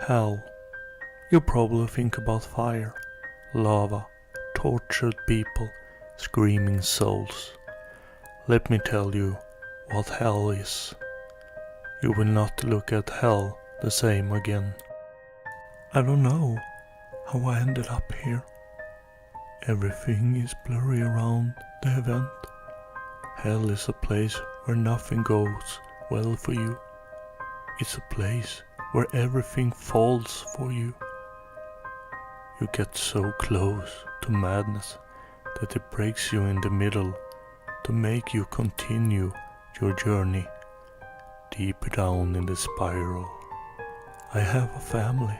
Hell. You probably think about fire, lava, tortured people, screaming souls. Let me tell you what hell is. You will not look at hell the same again. I don't know how I ended up here. Everything is blurry around the event. Hell is a place where nothing goes well for you. It's a place where everything falls for you. You get so close to madness that it breaks you in the middle to make you continue your journey deeper down in the spiral. I have a family,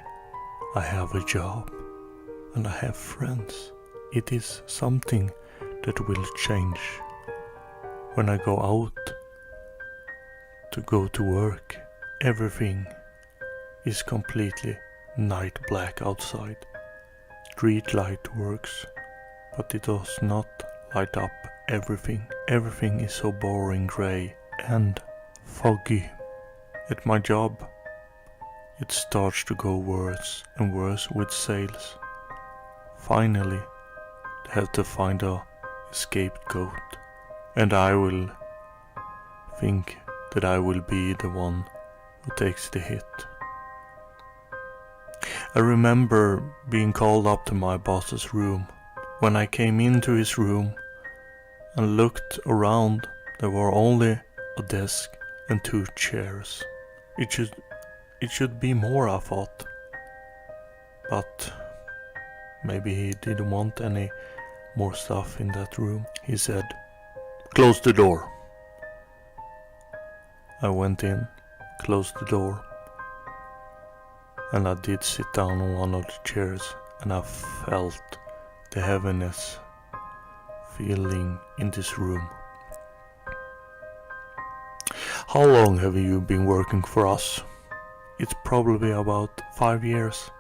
I have a job, and I have friends. It is something that will change. When I go out to go to work, everything is completely night black outside. Street light works, but it does not light up everything. Everything is so boring gray and foggy. At my job, it starts to go worse and worse with sales. Finally, they have to find a scapegoat, and I will think that I will be the one who takes the hit. I remember being called up to my boss's room. When I came into his room and looked around, there were only a desk and 2 chairs. It should be more, I thought. But maybe he didn't want any more stuff in that room. He said, "Close the door." I went in, closed the door, and I did sit down on one of the chairs, and I felt the heaviness feeling in this room. "How long have you been working for us?" "It's probably about 5 years."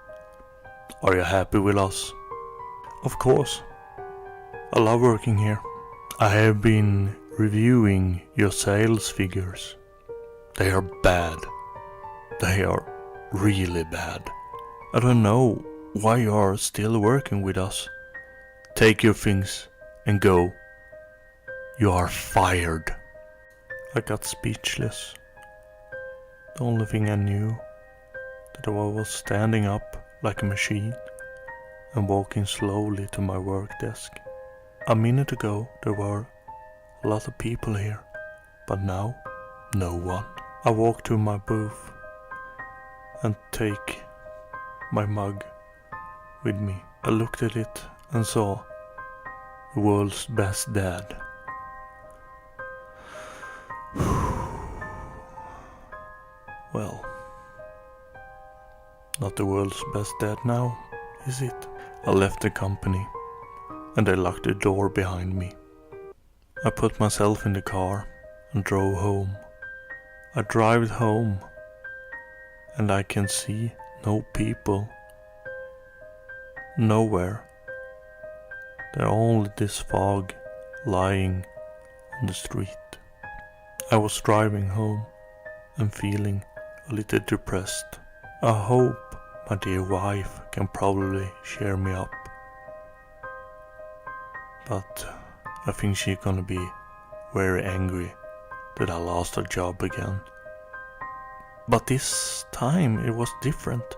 "Are you happy with us?" "Of course. I love working here." "I have been reviewing your sales figures. They are bad. They are really bad. I don't know why you are still working with us. Take your things and go. You are fired." I got speechless. The only thing I knew that I was standing up like a machine and walking slowly to my work desk. A minute ago there were a lot of people here, but now no one. I walked to my booth and take my mug with me. I looked at it and saw the world's best dad. Well, not the world's best dad now, is it? I left the company and they locked the door behind me. I put myself in the car and drove home. I drive home and I can see no people. Nowhere. There's only this fog lying on the street. I was driving home and feeling a little depressed. I hope my dear wife can probably cheer me up. But I think she's gonna be very angry that I lost her job again. But this time it was different.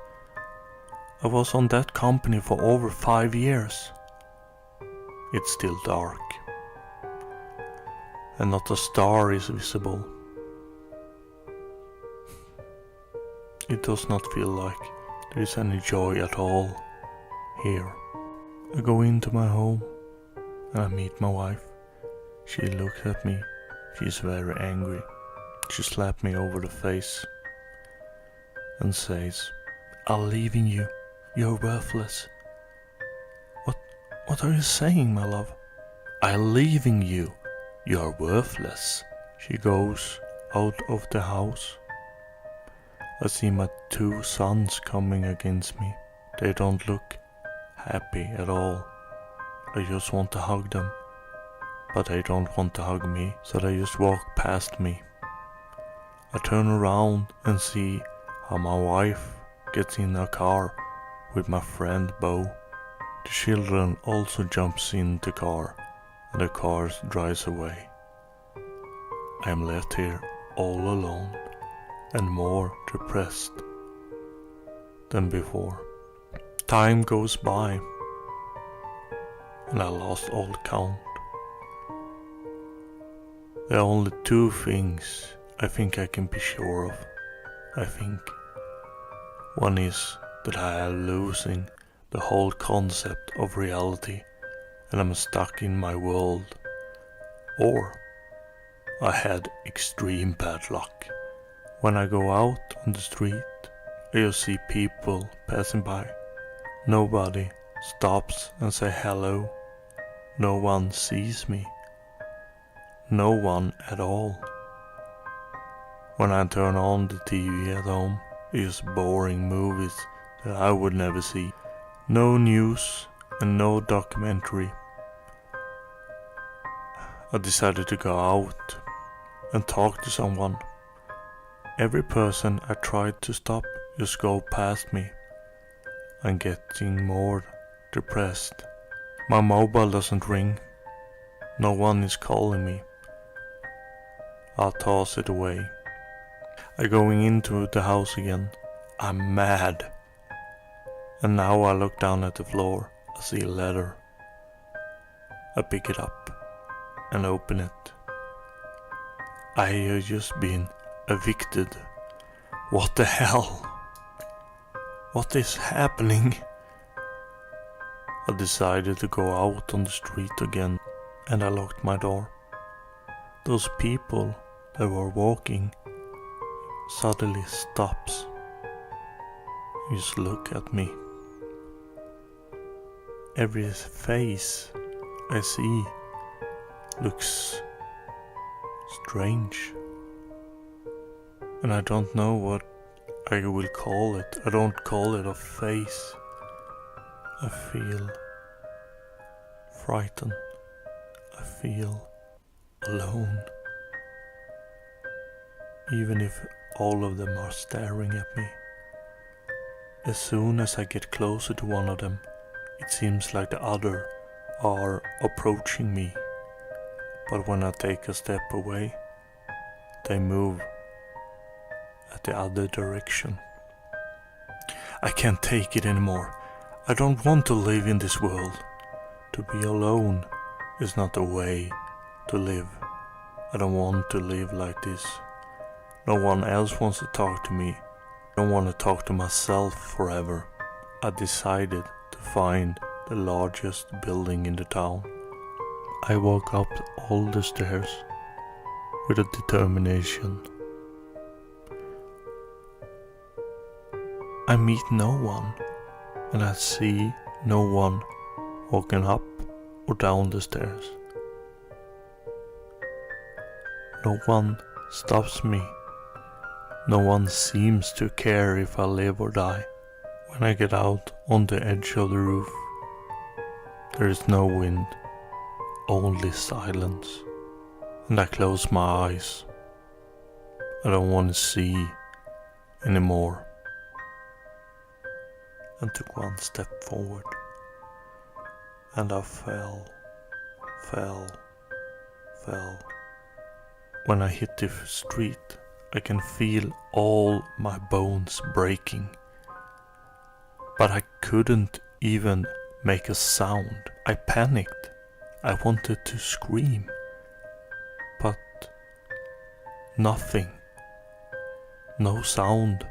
I was on that company for over 5 years. It's still dark, and not a star is visible. It does not feel like there is any joy at all here. I go into my home and I meet my wife. She looks at me. She's very angry. She slapped me over the face and says, "I'm leaving you. You're worthless." What are you saying, my love? "I'm leaving you. You're worthless." She goes out of the house. I see my 2 sons coming against me. They don't look happy at all. I just want to hug them, but they don't want to hug me, so they just walk past me. I turn around and see how my wife gets in a car with my friend Bo. The children also jumps in the car and the car drives away. I am left here all alone and more depressed than before. Time goes by and I lost all count. There are only two things I think I can be sure of. One is that I am losing the whole concept of reality and I'm stuck in my world. Or I had extreme bad luck. When I go out on the street, I just see people passing by. Nobody stops and say hello. No one sees me. No one at all. When I turn on the TV at home, it's boring movies that I would never see. No news and no documentary. I decided to go out and talk to someone. Every person I tried to stop just go past me. I'm getting more depressed. My mobile doesn't ring. No one is calling me. I'll toss it away. I'm going into the house again. I'm mad. And now I look down at the floor. I see a letter. I pick it up and open it. I have just been evicted. What the hell? What is happening? I decided to go out on the street again and I locked my door. Those people that were walking suddenly stops. Just look at me. Every face I see looks strange. And I don't know what I will call it. I don't call it a face. I feel frightened. I feel alone. Even if all of them are staring at me. As soon as I get closer to one of them, it seems like the other are approaching me. But when I take a step away, they move at the other direction. I can't take it anymore. I don't want to live in this world. To be alone is not a way to live. I don't want to live like this. No one else wants to talk to me. I don't want to talk to myself forever. I decided to find the largest building in the town. I walk up all the stairs with a determination. I meet no one, and I see no one walking up or down the stairs. No one stops me. No one seems to care if I live or die. When I get out on the edge of the roof, there is no wind, only silence. And I close my eyes. I don't want to see anymore. And took one step forward. And I fell. When I hit the street, I can feel all my bones breaking. But I couldn't even make a sound. I panicked. I wanted to scream. But nothing. No sound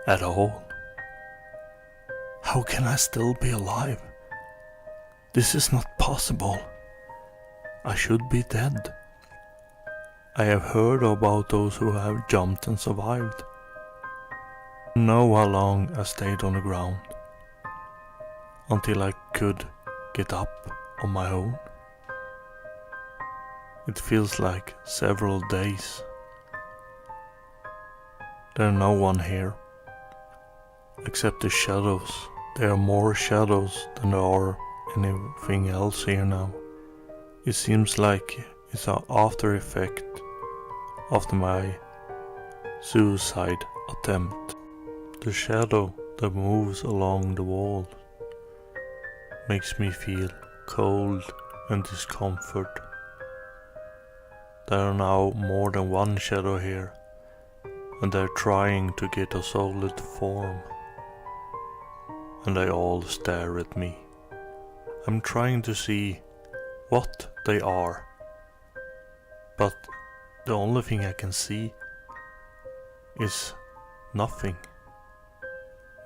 at all. How can I still be alive? This is not possible. I should be dead. I have heard about those who have jumped and survived. I know how long I stayed on the ground until I could get up on my own. It feels like several days. There are no one here except the shadows. There are more shadows than there are anything else here now. It seems like it's an after effect after my suicide attempt. The shadow that moves along the wall makes me feel cold and discomfort. There are now more than one shadow here, and they're trying to get a solid form, and they all stare at me. I'm trying to see what they are, but the only thing I can see is nothing.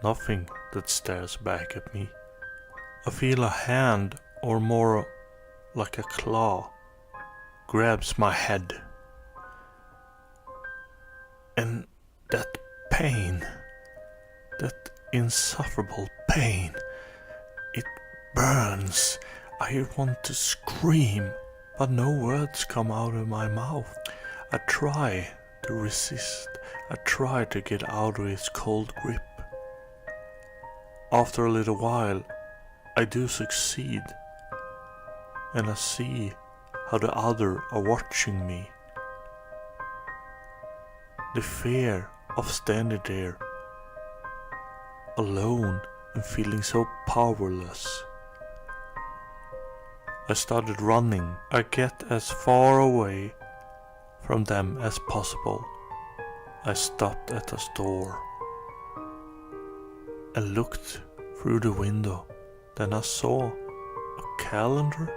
Nothing that stares back at me. I feel a hand, or more like a claw, grabs my head. And that pain, that insufferable pain, it burns. I want to scream, but no words come out of my mouth. I try to resist. I try to get out of its cold grip. After a little while, I do succeed, and I see how the other are watching me. The fear of standing there, alone and feeling so powerless. I started running. I get as far away from them as possible. I stopped at a store and looked through the window. Then I saw a calendar.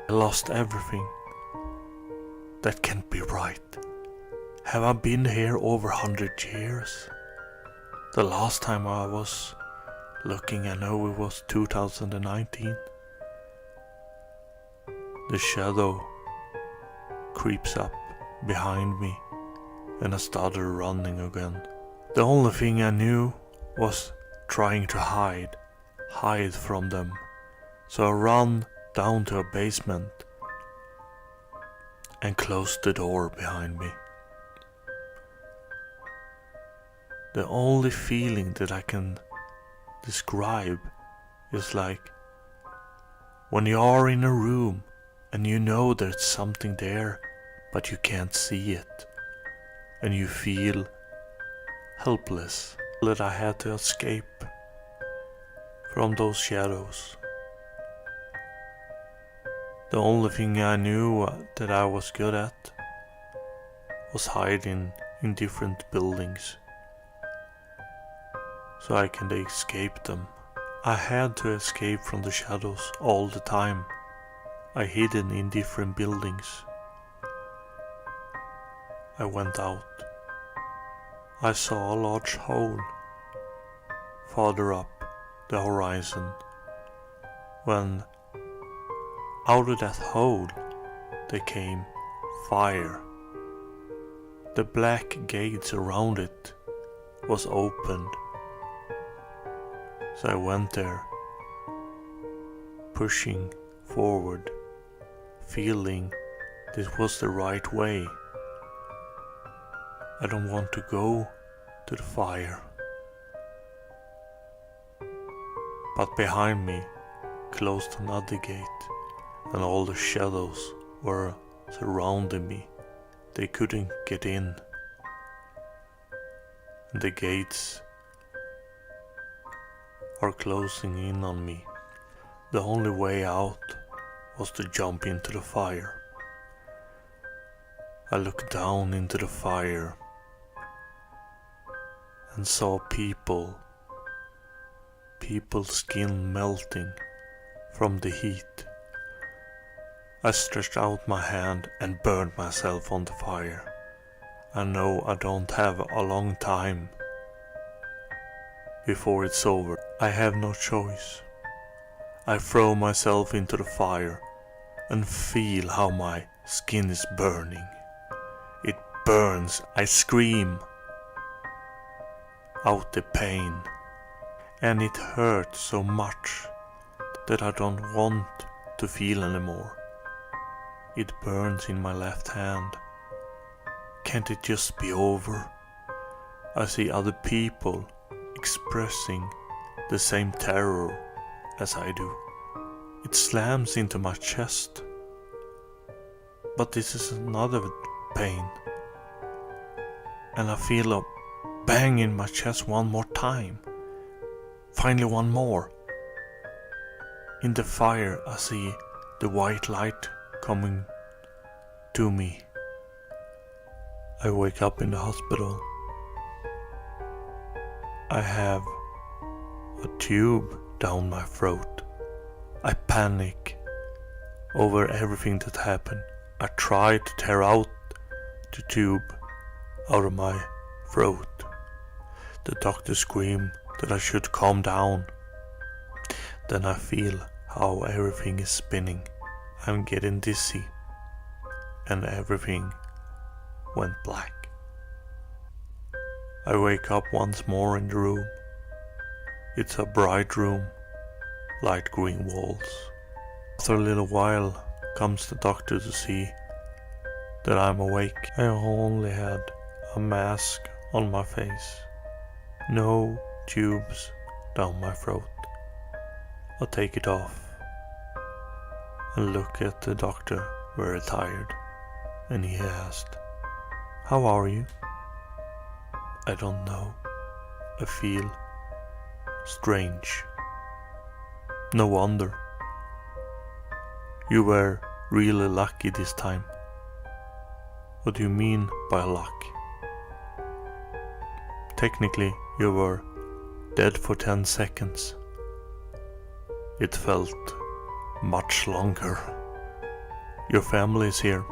I lost everything. That can't be right. Have I been here over 100 years? The last time I was looking, I know it was 2019. The shadow creeps up behind me, and I started running again. The only thing I knew was trying to hide from them. So I ran down to a basement and closed the door behind me. The only feeling that I can describe is like when you are in a room and you know there's something there, but you can't see it, and you feel helpless. That I had to escape from those shadows. The only thing I knew that I was good at was hiding in different buildings, so I can escape them. I had to escape from the shadows all the time. I hid in different buildings. I went out. I saw a large hole farther up the horizon, when out of that hole there came fire. The black gates around it was opened, so I went there, pushing forward, feeling this was the right way. I don't want to go to the fire. But behind me closed another gate, and all the shadows were surrounding me. They couldn't get in. And the gates are closing in on me. The only way out was to jump into the fire. I looked down into the fire and saw people's skin melting from the heat. I stretched out my hand and burned myself on the fire. I know I don't have a long time before it's over. I have no choice. I throw myself into the fire and feel how my skin is burning. It burns. I scream out the pain, and it hurts so much that I don't want to feel anymore. It burns in my left hand. Can't it just be over? I see other people expressing the same terror as I do. It slams into my chest. But this is another pain. And I feel a bang in my chest one more time. Finally one more. In the fire I see the white light coming to me. I wake up in the hospital. I have a tube down my throat. I panic over everything that happened. I try to tear out the tube out of my throat. The doctor screamed that I should calm down. Then I feel how everything is spinning. I'm getting dizzy and everything went black. I wake up once more in the room. It's a bright room, light green walls. After a little while comes the doctor to see that I'm awake. I only had a mask on my face, no tubes down my throat. I take it off and look at the doctor, very tired, and he asked, "How are you?" I don't know. I feel strange. No wonder. You were really lucky this time. What do you mean by luck? Technically, you were dead for 10 seconds. It felt much longer. Your family is here.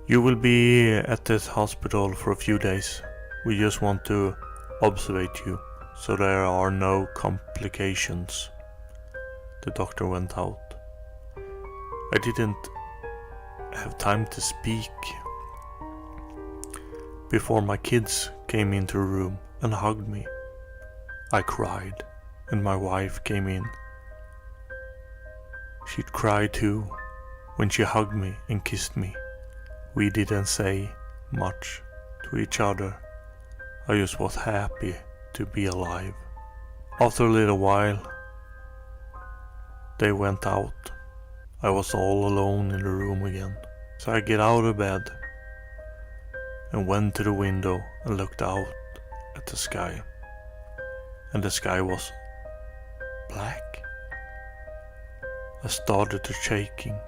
You will be at this hospital for a few days. We just want to observe you, so there are no complications. The doctor went out. I didn't have time to speak before my kids came into the room and hugged me. I cried, and my wife came in. She cried too when she hugged me and kissed me. We didn't say much to each other. I just was happy to be alive. After a little while, they went out. I was all alone in the room again. So I get out of bed and went to the window and looked out at the sky. And the sky was black. I started to shaking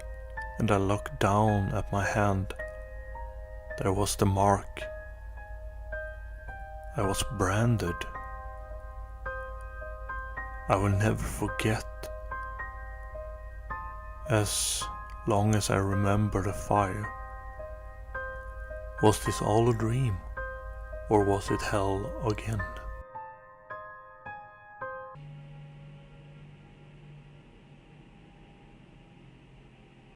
and I looked down at my hand. There was the mark. I was branded. I will never forget. As long as I remember the fire. Was this all a dream? Or was it hell again?